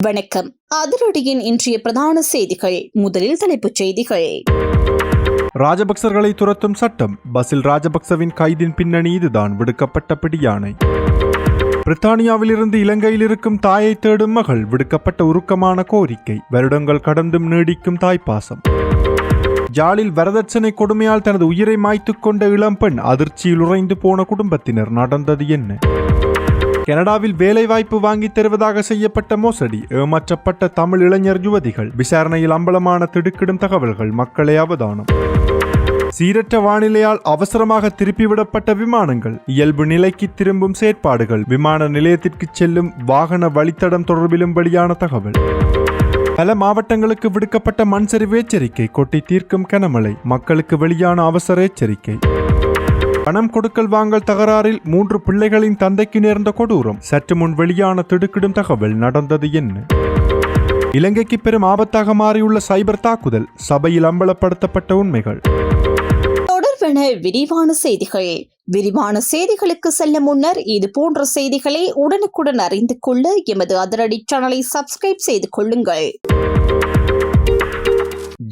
வணக்கம். அதிரடியின் இன்றைய பிரதான செய்திகள். முதலில் தலைப்புச் செய்திகள். ராஜபக்சர்களை துரத்தும் சட்டம். பசில் ராஜபக்சவின் கைதின் பின்னணி இதுதான். விடுக்கப்பட்ட பிடியாணை. பிரித்தானியாவிலிருந்து இலங்கையில் இருக்கும் தாயை தேடும் மகள். விடுக்கப்பட்ட உருக்கமான கோரிக்கை. வருடங்கள் கடந்தும் நீடிக்கும் தாய்ப்பாசம். ஜாலில் வரதட்சணை கொடுமையால் தனது உயிரை மாய்த்துக் கொண்ட இளம்பெண். அதிர்ச்சியில் உறைந்து போன குடும்பத்தினர். நடந்தது என்ன? கனடாவில் வேலைவாய்ப்பு வாங்கி தருவதாக செய்யப்பட்ட மோசடி. ஏமாற்றப்பட்ட தமிழ் இளைஞர் யுவதிகள். விசாரணையில் அம்பலமான திடுக்கிடும் தகவல்கள். மக்களை அவதானம். சீரற்ற வானிலையால் அவசரமாக திருப்பிவிடப்பட்ட விமானங்கள். இயல்பு நிலைக்கு திரும்பும் செயற்பாடுகள். விமான நிலையத்திற்கு செல்லும் வாகன வழித்தடம் தொடர்பிலும் வெளியான தகவல். பல மாவட்டங்களுக்கு விடுக்கப்பட்ட மண் சரிவு எச்சரிக்கை. கொட்டி தீர்க்கும் கனமழை. மக்களுக்கு வெளியான அவசர எச்சரிக்கை. பணம் கொடுக்கல் வாங்கல் தகராறில் 3 பிள்ளைகளின் தந்தைக்கு நேர்ந்த கொடூரம். சற்று முன் வெளியான திடுக்கிடும் தகவல். நடந்தது என்ன? இலங்கைக்கு பெரும் ஆபத்தாக மாறியுள்ள சைபர் தாக்குதல். சபையில் அம்பலப்படுத்தப்பட்ட உண்மைகள். தொடர்பான விரிவான செய்திகள். விரிவான செய்திகளுக்கு செல்ல முன்னர் இது போன்ற செய்திகளை உடனுக்குடன் அறிந்து கொள்ள எமது அதிரடி சேனலை சப்ஸ்கிரைப் செய்து கொள்ளுங்கள்.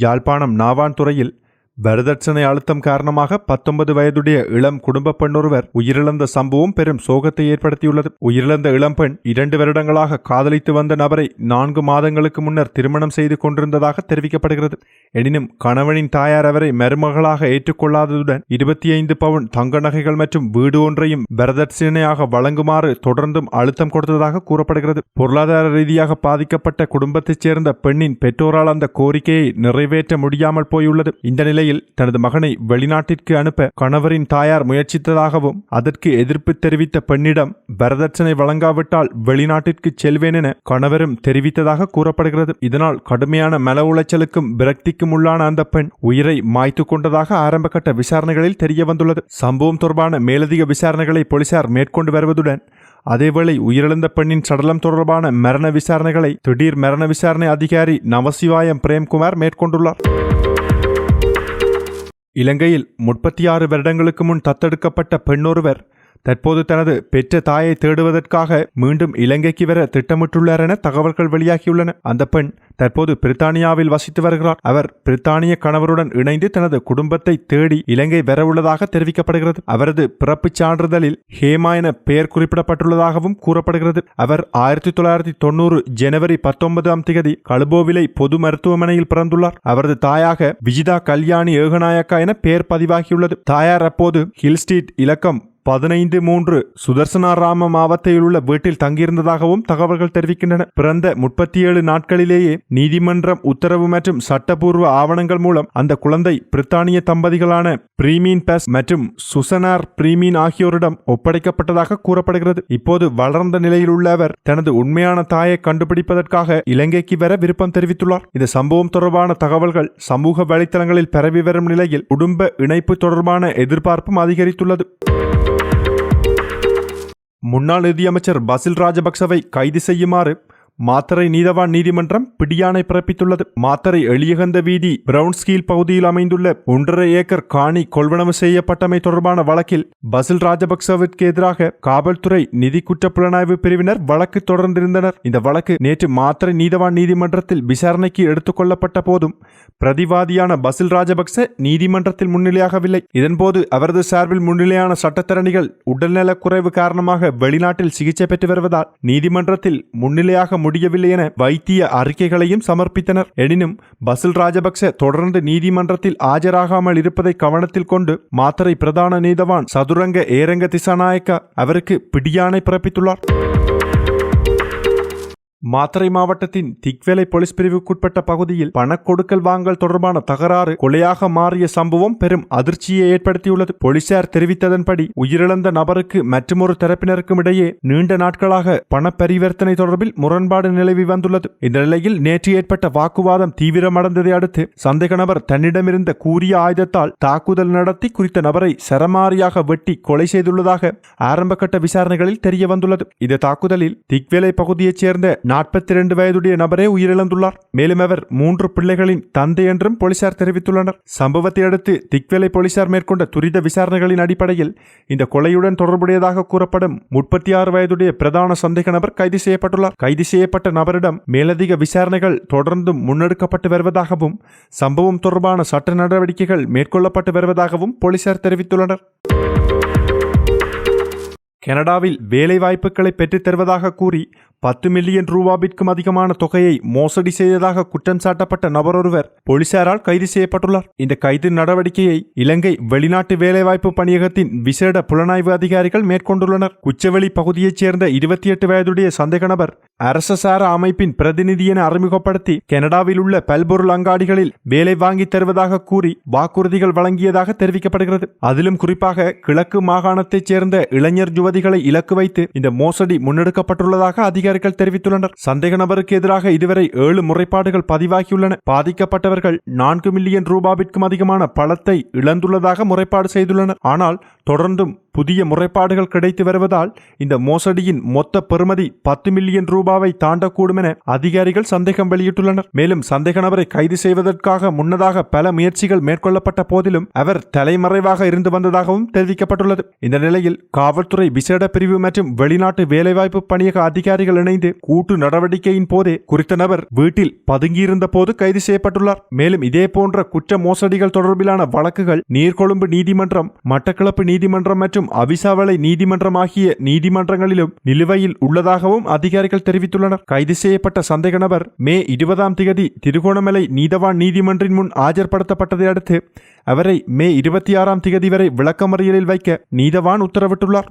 யாழ்ப்பாணம் நாவான்துறையில் வரதட்சணை அழுத்தம் காரணமாக 19 வயதுடைய இளம் குடும்ப பெண் ஒருவர் உயிரிழந்த சம்பவம் பெரும் சோகத்தை ஏற்படுத்தியுள்ளது. உயிரிழந்த இளம்பெண் 2 வருடங்களாக காதலித்து வந்த நபரை 4 மாதங்களுக்கு முன்னர் திருமணம் செய்து கொண்டிருந்ததாக தெரிவிக்கப்படுகிறது. எனினும் கணவனின் தாயார் அவரை மருமகளாக ஏற்றுக்கொள்ளாததுடன் 25 பவுன் தங்க நகைகள் மற்றும் வீடு ஒன்றையும் வரதட்சணையாக வழங்குமாறு தொடர்ந்தும் அழுத்தம் கொடுத்ததாக கூறப்படுகிறது. பொருளாதார ரீதியாக பாதிக்கப்பட்ட குடும்பத்தைச் சேர்ந்த பெண்ணின் பெற்றோரால் அந்த கோரிக்கையை நிறைவேற்ற முடியாமல் போயுள்ளது. இந்த நிலையில் தனது மகனை வெளிநாட்டிற்கு அனுப்ப கணவரின் தாயார் முயற்சித்ததாகவும் அதற்கு எதிர்ப்பு தெரிவித்த பெண்ணிடம் வரதட்சணை வழங்காவிட்டால் வெளிநாட்டிற்கு செல்வேன் என கணவரும் தெரிவித்ததாக கூறப்படுகிறது. இதனால் கடுமையான மன உளைச்சலுக்கும் விரக்திக்கும் உள்ளான அந்த பெண் உயிரை மாய்த்து கொண்டதாக ஆரம்பகட்ட விசாரணைகளில் தெரிய வந்துள்ளது. சம்பவம் தொடர்பான மேலதிக விசாரணைகளை போலீசார் மேற்கொண்டு வருவதுடன் அதேவேளை உயிரிழந்த பெண்ணின் சடலம் தொடர்பான மரண விசாரணைகளை திடீர் மரண விசாரணை அதிகாரி நமசிவாயம் பிரேம்குமார் மேற்கொண்டுள்ளார். இலங்கையில் 36 வருடங்களுக்கு முன் தத்தெடுக்கப்பட்ட பெண்ணொருவர் தற்போது தனது பெற்ற தாயை தேடுவதற்காக மீண்டும் இலங்கைக்கு வர திட்டமிட்டுள்ளார் என தகவல்கள் வெளியாகியுள்ளன. அந்த பெண் தற்போது பிரித்தானியாவில் வசித்து வருகிறார். அவர் பிரித்தானிய கணவருடன் இணைந்து தனது குடும்பத்தை தேடி இலங்கை வரவுள்ளதாக தெரிவிக்கப்படுகிறது. அவரது பிறப்புச் சான்றிதழில் ஹேமா என பெயர் குறிப்பிடப்பட்டுள்ளதாகவும் கூறப்படுகிறது. அவர் 1990 ஜனவரி 19 கழுபோவிலை பொது மருத்துவமனையில் பிறந்துள்ளார். அவரது தாயாக விஜிதா கல்யாணி ஏகநாயக்கா என பெயர் பதிவாகியுள்ளது. தாயார் அப்போது ஹில் ஸ்ட்ரீட் இலக்கம் 15-3 சுதர்சனாராம மாவட்டத்தில் உள்ள வீட்டில் தங்கியிருந்ததாகவும் தகவல்கள் தெரிவிக்கின்றன. பிறந்த 37 நாட்களிலேயே நீதிமன்றம் உத்தரவு மற்றும் சட்டப்பூர்வ ஆவணங்கள் மூலம் அந்த குழந்தை பிரித்தானிய தம்பதிகளான பிரீமீன் பெஸ் மற்றும் சுசனார் பிரீமீன் ஆகியோரிடம் ஒப்படைக்கப்பட்டதாக கூறப்படுகிறது. இப்போது வளர்ந்த நிலையில் உள்ள அவர் தனது உண்மையான தாயை கண்டுபிடிப்பதற்காக இலங்கைக்கு வர விருப்பம் தெரிவித்துள்ளார். இந்த சம்பவம் தொடர்பான தகவல்கள் சமூக வலைத்தளங்களில் பரவி வரும் நிலையில் குடும்ப இணைப்பு தொடர்பான எதிர்பார்ப்பும் அதிகரித்துள்ளது. முன்னாள் நிதியமைச்சர் பசில் ராஜபக்சவை கைது செய்யுமாறு மாத்தறை நீதவான் நீதிமன்றம் பிடியாணை பிறப்பித்துள்ளது. மாத்தறை எளியகந்த வீதி பிரவுன்ஸ்கீல் பகுதியில் அமைந்துள்ள 1.5 ஏக்கர் காணி கொள்வனவு செய்யப்பட்டமை தொடர்பான வழக்கில் பசில் ராஜபக்சவிற்கு எதிராக காவல்துறை நிதி குற்றப்புலனாய்வு பிரிவினர் வழக்கு தொடர்ந்திருந்தனர். இந்த வழக்கு நேற்று மாத்தறை நீதவான் நீதிமன்றத்தில் விசாரணைக்கு எடுத்துக் கொள்ளப்பட்ட போதும் பிரதிவாதியான பசில் ராஜபக்ச நீதிமன்றத்தில் முன்னிலையாகவில்லை. இதன்போது அவரது சார்பில் முன்னிலையான சட்டத்தரணிகள் உடல்நலக் குறைவு காரணமாக வெளிநாட்டில் சிகிச்சை பெற்று வருவதால் நீதிமன்றத்தில் முன்னிலையாக முடியவில்லை என வைத்திய அறிக்கைகளையும் சமர்ப்பித்தனர். எனினும் பசில் ராஜபக்ச தொடர்ந்து நீதிமன்றத்தில் ஆஜராகாமல் இருப்பதை கவனத்தில் கொண்டு மாத்தறை பிரதான நீதவான் சதுரங்க ஏரங்க திசாநாயக்கா அவருக்கு பிடியாணை பிறப்பித்துள்ளார். மாத்தறை மாவட்டத்தின் திக்வேலை போலீஸ் பிரிவுக்குட்பட்ட பகுதியில் பணக்கொடுக்கல் வாங்கல் தொடர்பான தகராறு கொலையாக மாறிய சம்பவம் பெரும் அதிர்ச்சியை ஏற்படுத்தியுள்ளது. போலீசார் தெரிவித்ததன்படி உயிரிழந்த நபருக்கு மற்றொரு தரப்பினருக்கும் இடையே நீண்ட நாட்களாக பண பரிவர்த்தனை தொடர்பில் முரண்பாடு நிலவி வந்துள்ளது. இந்த நிலையில் நேற்று ஏற்பட்ட வாக்குவாதம் தீவிரமடைந்ததை அடுத்து சந்தேக நபர் தன்னிடமிருந்த கூரிய ஆயுதத்தால் தாக்குதல் நடத்தி குறித்த நபரை சரமாரியாக வெட்டி கொலை செய்துள்ளதாக ஆரம்பகட்ட விசாரணைகளில் தெரிய வந்துள்ளது. இந்த தாக்குதலில் திக்வேலை பகுதியைச் சேர்ந்த 42 வயதுடைய நபரே உயிரிழந்துள்ளார். மேலும் அவர் 3 பிள்ளைகளின் தந்தை என்றும் போலீசார் தெரிவித்துள்ளனர். சம்பவத்தை அடுத்து திக்வெலை போலீசார் மேற்கொண்ட துரித விசாரணைகளின் அடிப்படையில் இந்த கொலையுடன் தொடர்புடையதாக கூறப்படும் 36 வயதுடைய பிரதான சந்தேக நபர் கைது செய்யப்பட்டுள்ளார். கைது செய்யப்பட்ட நபரிடம் மேலதிக விசாரணைகள் தொடர்ந்தும் முன்னெடுக்கப்பட்டு வருவதாகவும் சம்பவம் தொடர்பான சட்ட நடவடிக்கைகள் மேற்கொள்ளப்பட்டு வருவதாகவும் போலீசார் தெரிவித்துள்ளனர். கனடாவில் வேலைவாய்ப்புகளை பெற்றுத் தருவதாக கூறி 10 மில்லியன் ரூபாவிற்கும் அதிகமான தொகையை மோசடி செய்ததாக குற்றம் சாட்டப்பட்ட நபர் ஒருவர் போலீசாரால் கைது செய்யப்பட்டுள்ளார். இந்த கைது நடவடிக்கையை இலங்கை வெளிநாட்டு வேலைவாய்ப்பு பணியகத்தின் விசேட புலனாய்வு அதிகாரிகள் மேற்கொண்டுள்ளனர். குச்சவெளி பகுதியைச் சேர்ந்த 28 வயதுடைய சந்தேக நபர் அரசசார அமைப்பின் பிரதிநிதி என அறிமுகப்படுத்தி கனடாவில் உள்ள பல்பொருள் அங்காடிகளில் வேலை வாங்கி தருவதாக கூறி வாக்குறுதிகள் வழங்கியதாக தெரிவிக்கப்படுகிறது. அதிலும் குறிப்பாக கிழக்கு மாகாணத்தைச் சேர்ந்த இளைஞர் யுவதிகளை இலக்கு வைத்து இந்த மோசடி முன்னெடுக்கப்பட்டுள்ளதாக அதிகாரிகள் தெரிவித்துள்ளனர். சந்தேக நபருக்கு எதிராக இதுவரை 7 முறைப்பாடுகள் பதிவாகியுள்ளன. பாதிக்கப்பட்டவர்கள் 4 மில்லியன் ரூபாவிற்கும் அதிகமான பணத்தை இழந்துள்ளதாக முறைப்பாடு செய்துள்ளனர். ஆனால் தொடர்ந்தும் புதிய முறைப்பாடுகள் கிடைத்து வருவதால் இந்த மோசடியின் மொத்த பெறுமதி 10 மில்லியன் ரூபாவை தாண்டக்கூடும் என அதிகாரிகள் சந்தேகம் வெளியிட்டுள்ளனர். மேலும் சந்தேக நபரை கைது செய்வதற்காக முன்னதாக பல முயற்சிகள் மேற்கொள்ளப்பட்ட போதிலும் அவர் தலைமறைவாக இருந்து வந்ததாகவும் தெரிவிக்கப்பட்டுள்ளது. இந்த நிலையில் காவல்துறை விசேட பிரிவு மற்றும் வெளிநாட்டு வேலைவாய்ப்பு பணியக அதிகாரிகள் இணைந்து கூட்டு நடவடிக்கையின் போதே குறித்த நபர் வீட்டில் பதுங்கியிருந்த போது கைது செய்யப்பட்டுள்ளார். மேலும் இதே போன்ற குற்ற மோசடிகள் தொடர்பிலான வழக்குகள் நீர்கொழும்பு நீதிமன்றம், மட்டக்களப்பு நீதிமன்றம் மற்றும் அவிசாவளை நீதிமன்றம் ஆகிய நீதிமன்றங்களிலும் நிலுவையில் உள்ளதாகவும் அதிகாரிகள் தெரிவித்துள்ளனர். கைது செய்யப்பட்ட சந்தேக நபர் மே 20ஆம் தேதி திருகோணமலை நீதவான் நீதிமன்றின் முன் ஆஜர்படுத்தப்பட்டதை அடுத்து அவரை மே 26ஆம் தேதி வரை விளக்கமறியலில் வைக்க நீதவான் உத்தரவிட்டுள்ளார்.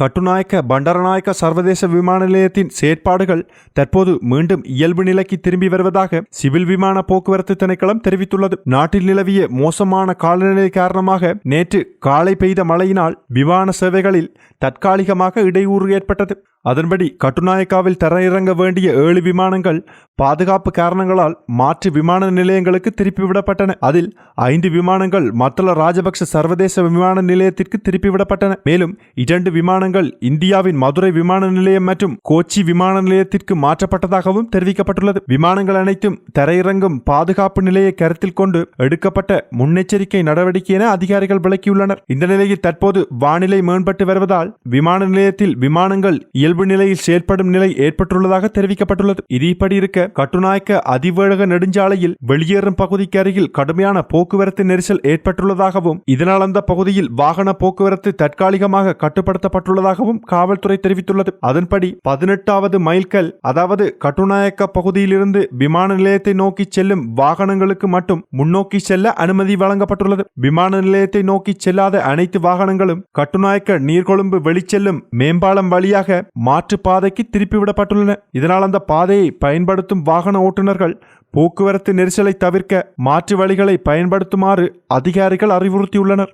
கட்டுநாயக்க பண்டரநாயக்க சர்வதேச விமான நிலையத்தின் செயற்பாடுகள் தற்போது மீண்டும் இயல்பு நிலைக்கு திரும்பி வருவதாக சிவில் விமான போக்குவரத்து திணைக்களம் தெரிவித்துள்ளது. நாட்டில் நிலவிய மோசமான காலநிலை காரணமாக நேற்று காலை பெய்த மழையினால் விமான சேவைகளில் தற்காலிகமாக இடையூறு ஏற்பட்டது. அதன்படி கட்டுநாயக்காவில் தரையிறங்க வேண்டிய 7 விமானங்கள் பாதுகாப்பு காரணங்களால் மாற்று விமான நிலையங்களுக்கு திருப்பிவிடப்பட்டன. அதில் 5 விமானங்கள் மத்தள ராஜபக்ஷ சர்வதேச விமான நிலையத்திற்கு திருப்பிவிடப்பட்டன. மேலும் 2 விமானங்கள் இந்தியாவின் மதுரை விமான நிலையம் மற்றும் கோச்சி விமான நிலையத்திற்கு மாற்றப்பட்டதாகவும் தெரிவிக்கப்பட்டுள்ளது. விமானங்கள் அனைத்தும் தரையிறங்கும் பாதுகாப்பு நிலையை கருத்தில் கொண்டு எடுக்கப்பட்ட முன்னெச்சரிக்கை நடவடிக்கை என அதிகாரிகள் விளக்கியுள்ளனர். இந்த நிலையில் தற்போது வானிலை மேம்பட்டு வருவதால் விமான நிலையத்தில் விமானங்கள் இயல்பு நிலையில் செயற்படும் நிலை ஏற்பட்டுள்ளதாக தெரிவிக்கப்பட்டுள்ளது. இது இப்படி இருக்க கட்டுநாயக்க அதிவேக நெடுஞ்சாலையில் வெளியேறும் பகுதிக்கு அருகில் கடுமையான போக்குவரத்து நெரிசல் ஏற்பட்டுள்ளதாகவும் இதனால் அந்த பகுதியில் வாகன போக்குவரத்து தற்காலிகமாக கட்டுப்படுத்தப்பட்டுள்ளதாகவும் காவல்துறை தெரிவித்துள்ளது. அதன்படி 18வது மைல்கல், அதாவது கட்டுநாயக்க பகுதியிலிருந்து விமான நிலையத்தை நோக்கி செல்லும் வாகனங்களுக்கு மட்டும் முன்னோக்கி செல்ல அனுமதி வழங்கப்பட்டுள்ளது. விமான நிலையத்தை நோக்கி செல்லாத அனைத்து வாகனங்களும் கட்டுநாயக்க நீர்கொழும்பு வெளிச்செல்லும் மேம்பாலம் வழியாக மாற்று பாதைக்கு திருப்பிவிடப்பட்டுள்ளன. இதனால் அந்த பாதையை பயன்படுத்தும் வாகன ஓட்டுநர்கள் போக்குவரத்து நெரிசலை தவிர்க்க மாற்று வழிகளை பயன்படுத்துமாறு அதிகாரிகள் அறிவுறுத்தியுள்ளனர்.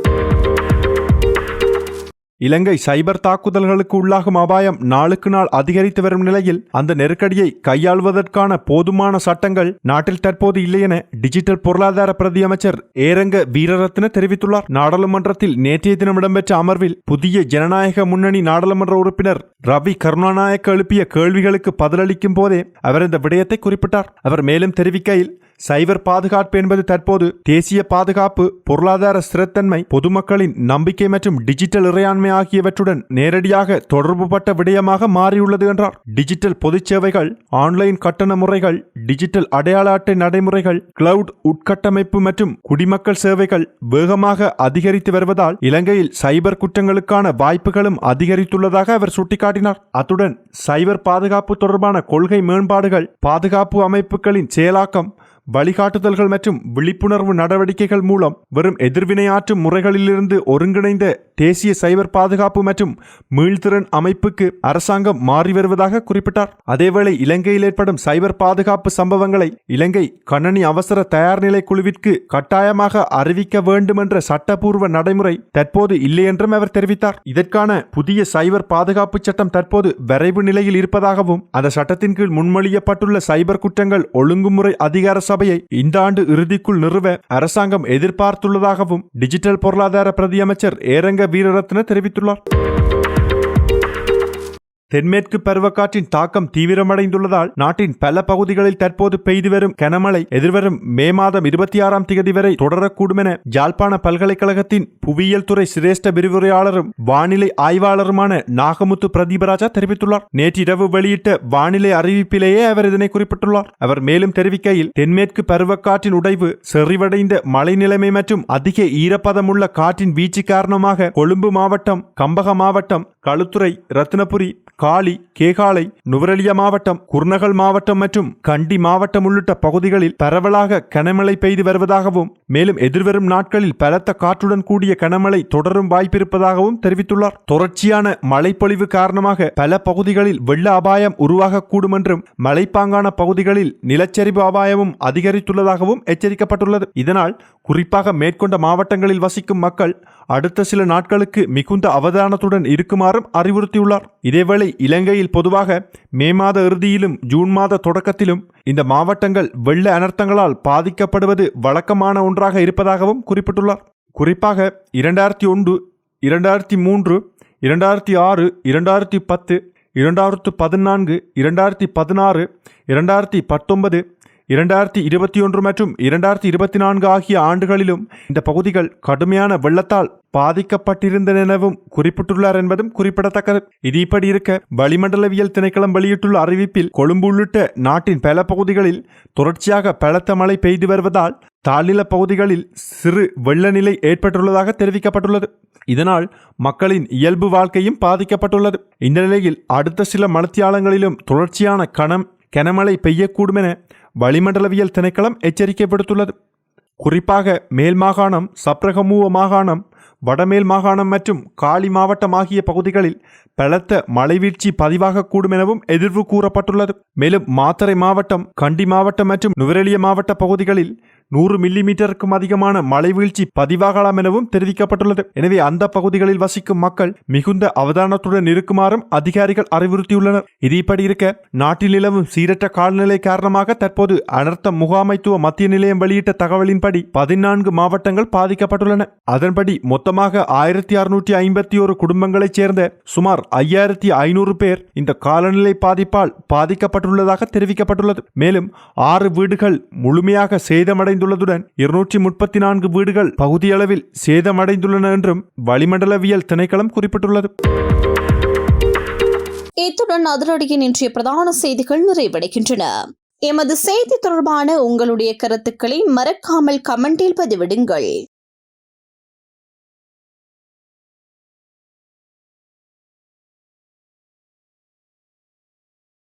இலங்கை சைபர் தாக்குதல்களுக்கு உள்ளாகும் அபாயம் நாளுக்கு நாள் அதிகரித்து வரும் நிலையில் அந்த நெருக்கடியை கையாள்வதற்கான போதுமான சட்டங்கள் நாட்டில் தற்போது இல்லை என டிஜிட்டல் பொருளாதார பிரதி அமைச்சர் ஏரங்க வீரரத்ன தெரிவித்துள்ளார். நாடாளுமன்றத்தில் நேற்றைய தினம் இடம்பெற்ற அமர்வில் புதிய ஜனநாயக முன்னணி நாடாளுமன்ற உறுப்பினர் ரவி கருணாநாயக்க எழுப்பிய கேள்விகளுக்கு பதிலளிக்கும் போதே அவர் இந்த விடயத்தை குறிப்பிட்டார். அவர் மேலும் தெரிவிக்கையில், சைபர் பாதுகாப்பு என்பது தற்போது தேசிய பாதுகாப்பு, பொருளாதார ஸ்திரத்தன்மை, பொதுமக்களின் நம்பிக்கை மற்றும் டிஜிட்டல் இறையாண்மை ஆகியவற்றுடன் நேரடியாக தொடர்புபட்ட விடயமாக மாறியுள்ளது என்றார். டிஜிட்டல் பொதுச் சேவைகள், ஆன்லைன் கட்டண முறைகள், டிஜிட்டல் அடையாள அட்டை நடைமுறைகள், கிளவுட் உட்கட்டமைப்பு மற்றும் குடிமக்கள் சேவைகள் வேகமாக அதிகரித்து வருவதால் இலங்கையில் சைபர் குற்றங்களுக்கான வாய்ப்புகளும் அதிகரித்துள்ளதாக அவர் சுட்டிக்காட்டினார். அத்துடன் சைபர் பாதுகாப்பு தொடர்பான கொள்கை மேம்பாடுகள், பாதுகாப்பு அமைப்புகளின் செயலாக்கம், வழிகாட்டுதல்கள் மற்றும் விழிப்புணர்வு நடவடிக்கைகள் மூலம் வெறும் எதிர்வினையாற்றும் முறைகளிலிருந்து ஒருங்கிணைந்த தேசிய சைபர் பாதுகாப்பு மற்றும் மீள்திறன் அமைப்புக்கு அரசாங்கம் மாறி வருவதாக குறிப்பிட்டார். அதேவேளை இலங்கையில் ஏற்படும் சைபர் பாதுகாப்பு சம்பவங்களை இலங்கை கணனி அவசர தயார்நிலை குழுவிற்கு கட்டாயமாக அறிவிக்க வேண்டும் என்ற சட்டப்பூர்வ நடைமுறை தற்போது இல்லை என்றும் அவர் தெரிவித்தார். இதற்கான புதிய சைபர் பாதுகாப்பு சட்டம் தற்போது வரைவு நிலையில் இருப்பதாகவும் அந்த சட்டத்தின் கீழ் முன்மொழியப்பட்டுள்ள சைபர் குற்றங்கள் ஒழுங்குமுறை அதிகார சபையை இந்த ஆண்டு இறுதிக்குள் நிறுவ அரசாங்கம் எதிர்பார்த்துள்ளதாகவும் டிஜிட்டல் பொருளாதார பிரதி அமைச்சர் ஏரங்க வீரரத்ன தெரிவித்துள்ளார். தென்மேற்கு பருவக்காற்றின் தாக்கம் தீவிரமடைந்துள்ளதால் நாட்டின் பல பகுதிகளில் தற்போது பெய்து வரும் கனமழை எதிர்வரும் மே மாதம் 26ஆம் தேதி வரை தொடரக்கூடும் என யாழ்ப்பாண பல்கலைக்கழகத்தின் புவியியல் துறை சிரேஷ்ட விரிவுரையாளரும் வானிலை ஆய்வாளருமான நாகமுத்து பிரதீபராஜா தெரிவித்துள்ளார். நேற்றிரவு வெளியிட்ட வானிலை அறிவிப்பிலேயே அவர் இதனை குறிப்பிட்டுள்ளார். அவர் மேலும் தெரிவிக்கையில், தென்மேற்கு பருவக்காற்றின் உடைவு, செறிவடைந்த மழை நிலைமை மற்றும் அதிக ஈரப்பதமுள்ள காற்றின் வீச்சு காரணமாக கொழும்பு மாவட்டம், கம்பக மாவட்டம், களுத்துறை, ரத்தினபுரி, காலி, கேகாலை, நுவரெலியா மாவட்டம், குர்நகல் மாவட்டம் மற்றும் கண்டி மாவட்டம் உள்ளிட்ட பகுதிகளில் பரவலாக கனமழை பெய்து வருவதாகவும் மேலும் எதிர்வரும் நாட்களில் பலத்த காற்றுடன் கூடிய கனமழை தொடரும் வாய்ப்பிருப்பதாகவும் தெரிவித்துள்ளார். தொடர்ச்சியான மழைப்பொழிவு காரணமாக பல பகுதிகளில் வெள்ள அபாயம் உருவாகக்கூடும் என்றும் மலைப்பாங்கான பகுதிகளில் நிலச்சரிவு அபாயமும் அதிகரித்துள்ளதாகவும் எச்சரிக்கப்பட்டுள்ளது. இதனால் குறிப்பாக மேற்கொண்ட மாவட்டங்களில் வசிக்கும் மக்கள் அடுத்த சில நாட்களுக்கு மிகுந்த அவதானத்துடன் இருக்குமாறும் அறிவுறுத்தியுள்ளார். இதேவேளை இலங்கையில் பொதுவாக மே மாத இறுதியிலும் ஜூன் மாத தொடக்கத்திலும் இந்த மாவட்டங்கள் வெள்ள அனர்த்தங்களால் பாதிக்கப்படுவது வழக்கமான ஒன்றாக இருப்பதாகவும் குறிப்பிட்டுள்ளார். குறிப்பாக 2001, 2003, 2006, 2010, 2014, 2016, 2019, 2021 மற்றும் 2024 ஆகிய ஆண்டுகளிலும் இந்த பகுதிகள் கடுமையான வெள்ளத்தால் பாதிக்கப்பட்டிருந்தன எனவும் குறிப்பிட்டுள்ளார் என்பதும் குறிப்பிடத்தக்கது. இது இப்படி இருக்க, வளிமண்டலவியல் திணைக்களம் வெளியிட்டுள்ள அறிவிப்பில் கொழும்பு உள்ளிட்ட நாட்டின் பல பகுதிகளில் தொடர்ச்சியாக பலத்த மழை பெய்து வருவதால் தாழ்நில பகுதிகளில் சிறு வெள்ள நிலை ஏற்பட்டுள்ளதாக தெரிவிக்கப்பட்டுள்ளது. இதனால் மக்களின் இயல்பு வாழ்க்கையும் பாதிக்கப்பட்டுள்ளது. இந்த நிலையில் அடுத்த சில மணித்தியாலங்களிலும் தொடர்ச்சியான கனமழை பெய்யக்கூடும் என வளிமண்டலவியல் திணைக்களம் எச்சரிக்கை விடுத்துள்ளது. குறிப்பாக மேல் மாகாணம், சப்ரகமுவ மாகாணம், வடமேல் மாகாணம் மற்றும் காலி மாவட்டம் ஆகிய பகுதிகளில் பலத்த மழைவீழ்ச்சி பதிவாகக்கூடும் எனவும் எதிர்வு கூறப்பட்டுள்ளது. மேலும் மாத்தறை மாவட்டம், கண்டி மாவட்டம் மற்றும் நுவரெலியா மாவட்ட பகுதிகளில் 100 மில்லிமீட்டருக்கும் அதிகமான மழை வீழ்ச்சி பதிவாகலாம் எனவும் தெரிவிக்கப்பட்டுள்ளது. எனவே அந்த பகுதிகளில் வசிக்கும் மக்கள் மிகுந்த அவதானத்துடன் இருக்குமாறும் அதிகாரிகள் அறிவுறுத்தியுள்ளனர். இது இப்படி இருக்க, நாட்டில் நிலவும் சீரற்ற காலநிலை காரணமாக தற்போது அனர்த்த முகாமைத்துவ மத்திய நிலையம் வெளியிட்ட தகவலின்படி 14 மாவட்டங்கள் பாதிக்கப்பட்டுள்ளன. அதன்படி மொத்தமாக 1651 குடும்பங்களைச் சேர்ந்த சுமார் 5500 பேர் இந்த காலநிலை பாதிப்பால் பாதிக்கப்பட்டுள்ளதாக தெரிவிக்கப்பட்டுள்ளது. மேலும் 6 வீடுகள் முழுமையாக சேதமடைந்துள்ளதுடன் 234 வீடுகள் பகுதியளவில் சேதமடைந்துள்ளன என்றும் வளிமண்டலவியல் திணைக்களம் குறிப்பிட்டுள்ளது. இத்துடன் அதிரடியின் இன்றைய பிரதான செய்திகள் நிறைவடைகின்றன. எமது செய்தி தொடர்பான உங்களுடைய கருத்துக்களை மறக்காமல் கமெண்டில் பதிவிடுங்கள்.